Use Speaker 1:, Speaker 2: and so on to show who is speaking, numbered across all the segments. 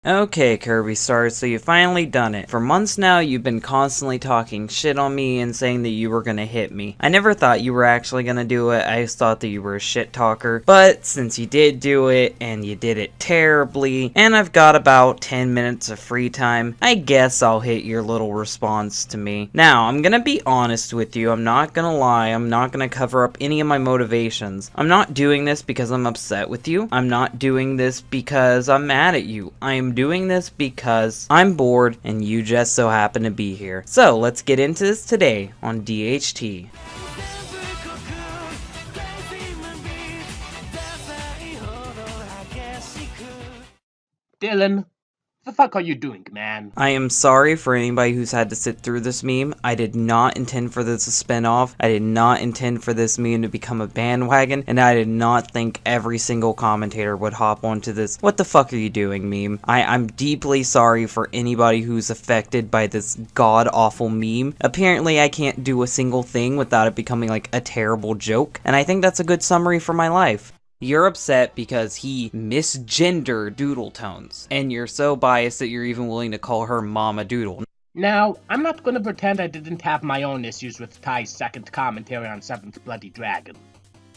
Speaker 1: Okay, Kirbystar, so you finally done it. For months now, you've been constantly talking shit on me and saying that you were gonna hit me. I never thought you were actually gonna do it, I just thought that you were a shit talker. But since you did do it, and you did it terribly, and I've got about 10 minutes of free time, I guess I'll hit your little response to me. Now, I'm gonna be honest with you, I'm not gonna lie, I'm not gonna cover up any of my motivations. I'm not doing this because I'm upset with you. I'm not doing this because I'm mad at you. I am doing this because I'm bored and you just so happen to be here. So let's get into this today on DHT.
Speaker 2: Dylan, the fuck are you doing, man?
Speaker 1: I am sorry for anybody who's had to sit through this meme. I did not intend for this to spin off. I did not intend for this meme to become a bandwagon, and I did not think every single commentator would hop onto this "what the fuck are you doing" meme. I'm deeply sorry for anybody who's affected by this god-awful meme. Apparently I can't do a single thing without it becoming like a terrible joke, and I think that's a good summary for my life. You're upset because he misgendered Doodle Tones, and you're so biased that you're even willing to call her Mama Doodle.
Speaker 2: Now, I'm not gonna pretend I didn't have my own issues with Ty's second commentary on 7th Bloody Dragon.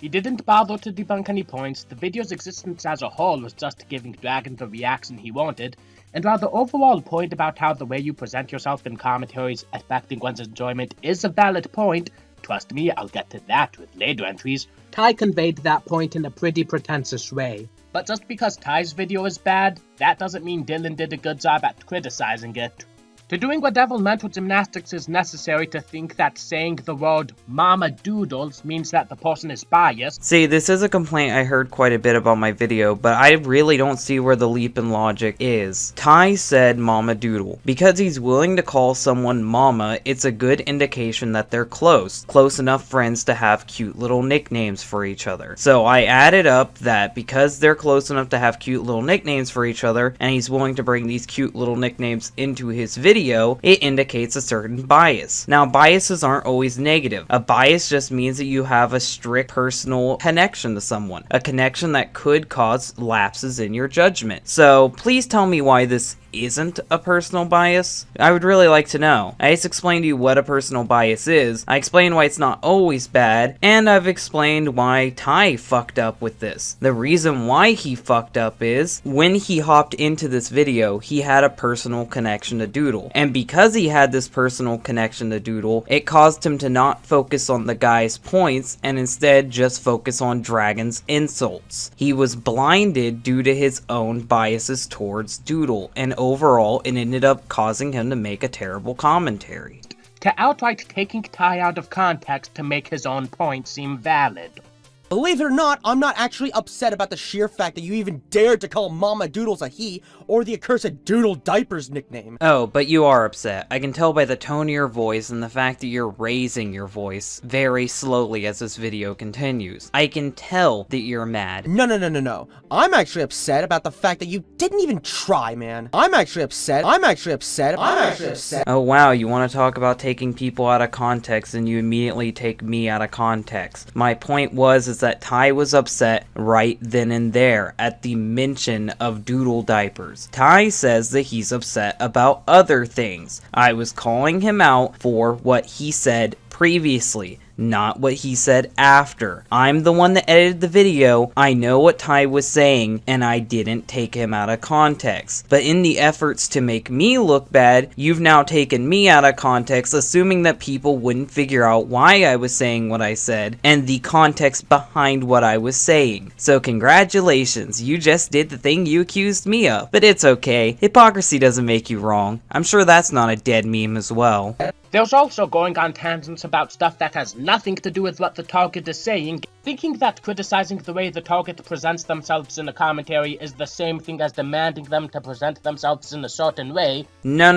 Speaker 2: He didn't bother to debunk any points, the video's existence as a whole was just giving Dragon the reaction he wanted, and while the overall point about how the way you present yourself in commentaries affecting one's enjoyment is a valid point, trust me, I'll get to that with later entries, Ty conveyed that point in a pretty pretentious way. But just because Ty's video is bad, that doesn't mean Dylan did a good job at criticizing it. To doing whatever mental gymnastics is necessary to think that saying the word Mama Doodles means that the person is biased.
Speaker 1: See, this is a complaint I heard quite a bit about my video, but I really don't see where the leap in logic is. Ty said Mama Doodle. Because he's willing to call someone Mama, it's a good indication that they're close enough friends to have cute little nicknames for each other. So I added up that because they're close enough to have cute little nicknames for each other, and he's willing to bring these cute little nicknames into his video, it indicates a certain bias. Now, biases aren't always negative. A bias just means that you have a strict personal connection to someone, a connection that could cause lapses in your judgment. So please tell me why this isn't a personal bias. I would really like to know. I just explained to you what a personal bias is, I explained why it's not always bad, and I've explained why Ty fucked up with this. The reason why he fucked up is, when he hopped into this video, he had a personal connection to Doodle, and because he had this personal connection to Doodle, it caused him to not focus on the guy's points, and instead just focus on Dragon's insults. He was blinded due to his own biases towards Doodle, and overall, it ended up causing him to make a terrible commentary.
Speaker 2: To outright taking Ty out of context to make his own point seem valid.
Speaker 3: Believe it or not, I'm not actually upset about the sheer fact that you even dared to call Mama Doodles a he, or the accursed Doodle Diapers nickname.
Speaker 1: Oh, but you are upset. I can tell by the tone of your voice and the fact that you're raising your voice very slowly as this video continues. I can tell that you're mad.
Speaker 3: No. I'm actually upset about the fact that you didn't even try, man. I'm actually upset.
Speaker 1: Oh wow, you want to talk about taking people out of context and you immediately take me out of context. My point is that Ty was upset right then and there at the mention of Doodle Diapers. Ty says that he's upset about other things. I was calling him out for what he said previously, not what he said after. I'm the one that edited the video. I know what Ty was saying, and I didn't take him out of context. But in the efforts to make me look bad, you've now taken me out of context, assuming that people wouldn't figure out why I was saying what I said, and the context behind what I was saying. So congratulations, you just did the thing you accused me of. But it's okay, hypocrisy doesn't make you wrong. I'm sure that's not a dead meme as well.
Speaker 2: There's also going on tangents about stuff that has nothing to do with what the target is saying, thinking that criticizing the way the target presents themselves in a commentary is the same thing as demanding them to present themselves in a certain way.
Speaker 1: No.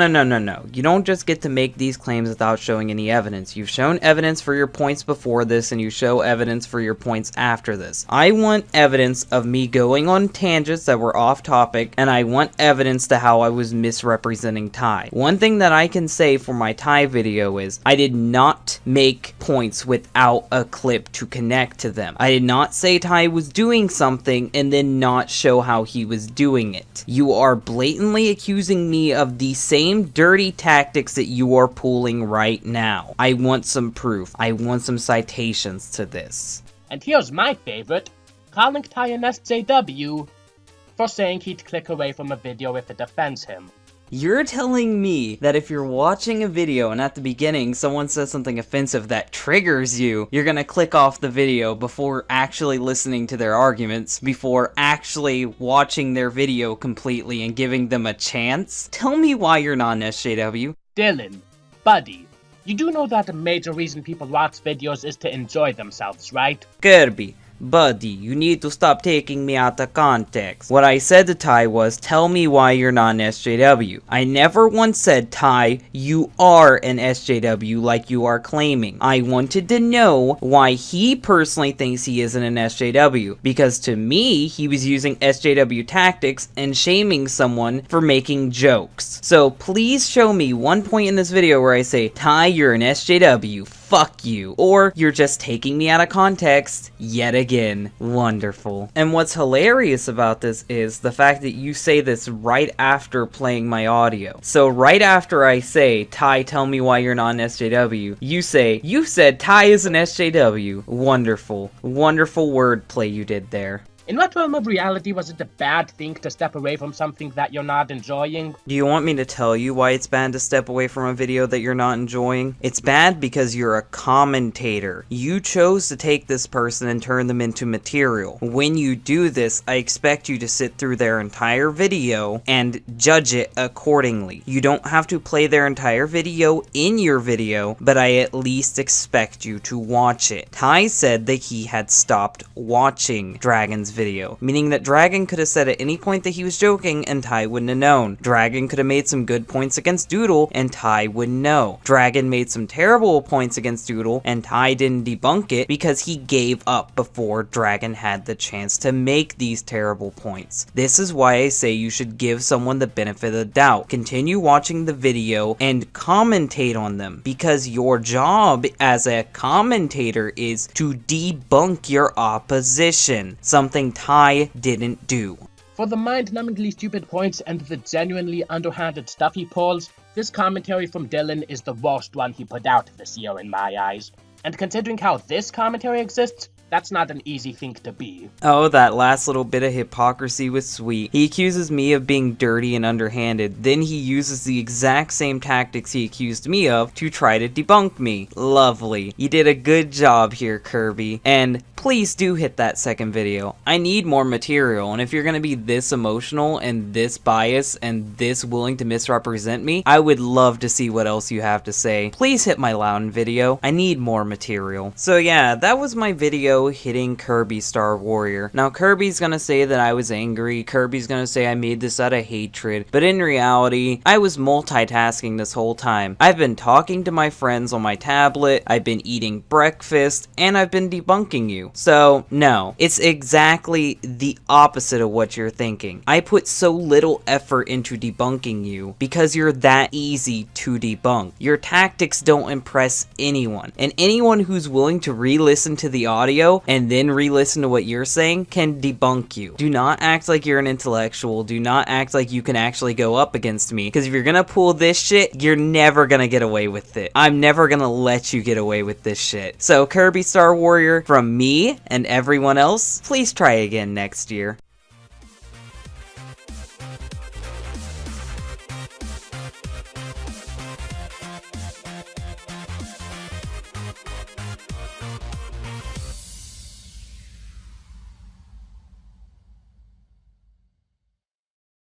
Speaker 1: You don't just get to make these claims without showing any evidence. You've shown evidence for your points before this, and you show evidence for your points after this. I want evidence of me going on tangents that were off topic, and I want evidence to how I was misrepresenting Ty. One thing that I can say for my Ty video video is. I did not make points without a clip to connect to them. I did not say Ty was doing something and then not show how he was doing it. You are blatantly accusing me of the same dirty tactics that you are pulling right now. I want some proof. I want some citations to this.
Speaker 2: And here's my favorite, calling Ty an SJW for saying he'd click away from a video if it offends him.
Speaker 1: You're telling me that if you're watching a video and at the beginning someone says something offensive that triggers you, you're gonna click off the video before actually listening to their arguments, before actually watching their video completely and giving them a chance? Tell me why you're not an SJW.
Speaker 2: Dylan, buddy, you do know that a major reason people watch videos is to enjoy themselves, right?
Speaker 1: Kirby, buddy, you need to stop taking me out of context. What I said to Ty was, tell me why you're not an SJW. I never once said, Ty, you are an SJW like you are claiming. I wanted to know why he personally thinks he isn't an SJW, because to me, he was using SJW tactics and shaming someone for making jokes. So please show me one point in this video where I say, Ty, you're an SJW, fuck you, or you're just taking me out of context yet again. Wonderful. And what's hilarious about this is the fact that you say this right after playing my audio. So right after I say, Ty, tell me why you're not an SJW, you say, you said Ty is an SJW. Wonderful. Wonderful wordplay you did there.
Speaker 2: In what realm of reality was it a bad thing to step away from something that you're not enjoying?
Speaker 1: Do you want me to tell you why it's bad to step away from a video that you're not enjoying? It's bad because you're a commentator. You chose to take this person and turn them into material. When you do this, I expect you to sit through their entire video and judge it accordingly. You don't have to play their entire video in your video, but I at least expect you to watch it. Ty said that he had stopped watching Dragon's video, meaning that Dragon could have said at any point that he was joking and Ty wouldn't have known. Dragon could have made some good points against Doodle and Ty wouldn't know. Dragon made some terrible points against Doodle and Ty didn't debunk it because he gave up before Dragon had the chance to make these terrible points. This is why I say you should give someone the benefit of the doubt. Continue watching the video and commentate on them, because your job as a commentator is to debunk your opposition. Something Ty didn't do.
Speaker 2: For the mind-numbingly stupid points and the genuinely underhanded stuff he pulls, this commentary from Dylan is the worst one he put out this year in my eyes. And considering how this commentary exists, that's not an easy thing to be.
Speaker 1: Oh, that last little bit of hypocrisy was sweet. He accuses me of being dirty and underhanded, then he uses the exact same tactics he accused me of to try to debunk me. Lovely. You did a good job here, Kirby. And please do hit that second video. I need more material, and if you're gonna be this emotional and this biased and this willing to misrepresent me, I would love to see what else you have to say. Please hit my Loudon video. I need more material. So yeah, that was my video hitting Kirbystarwarrior. Now Kirby's gonna say that I was angry, Kirby's gonna say I made this out of hatred, but in reality, I was multitasking this whole time. I've been talking to my friends on my tablet, I've been eating breakfast, and I've been debunking you. So no, it's exactly the opposite of what you're thinking. I put so little effort into debunking you because you're that easy to debunk. Your tactics don't impress anyone, and anyone who's willing to re-listen to the audio and then re-listen to what you're saying can debunk you. Do not act like you're an intellectual. Do not act like you can actually go up against me, because if you're gonna pull this shit, you're never gonna get away with it. I'm never gonna let you get away with this shit. So Kirbystarwarrior, from me and everyone else, please try again next year.